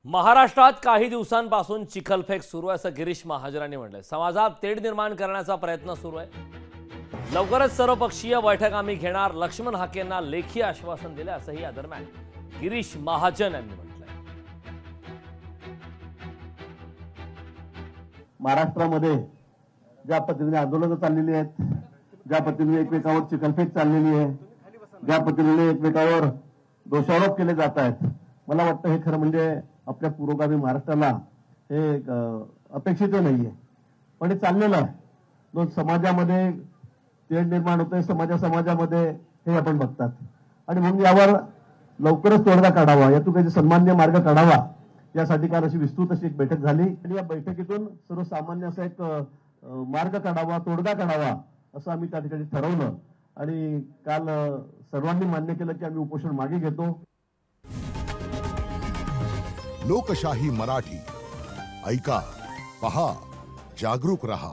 महाराष्ट्रात काही दिवसांपासून चिखलफेक सुरू आहे असं गिरीश महाजनांनी म्हटलंय। समाजात तेढ निर्माण करण्याचा प्रयत्न सुरू आहे। लवकरच सर्वपक्षीय बैठक आम्ही घेणार, लक्ष्मण हाकेंना लेखी आश्वासन दिले असंही या दरम्यान गिरीश महाजन यांनी म्हटलंय। महाराष्ट्रामध्ये ज्या पद्धतीने आंदोलनं चाललेली आहेत, ज्या पद्धतीने एकमेकांवर चिखलफेक चाललेली आहे, ज्या पद्धतीने एकमेकांवर दोषारोप केले जात आहेत, मला वाटतं हे खरं म्हणजे आपल्या पुरोगामी महाराष्ट्राला हे अपेक्षित नाहीये, पण हे चाललेलं आहे। दोन समाजामध्ये तेढ निर्माण होते, समाजामध्ये हे आपण बघतात आणि म्हणून यावर लवकरच तोडगा काढावा, यातून काही सन्मान्य मार्ग काढावा यासाठी काल अशी विस्तृत अशी एक बैठक झाली आणि या बैठकीतून सर्वसामान्य असा एक मार्ग काढावा, तोडगा काढावा असं आम्ही त्या ठिकाणी ठरवलं आणि काल सर्वांनी मान्य केलं की आम्ही उपोषण मागे घेतो। लोकशाही मराठी ऐका, पहा, जागरूक रहा।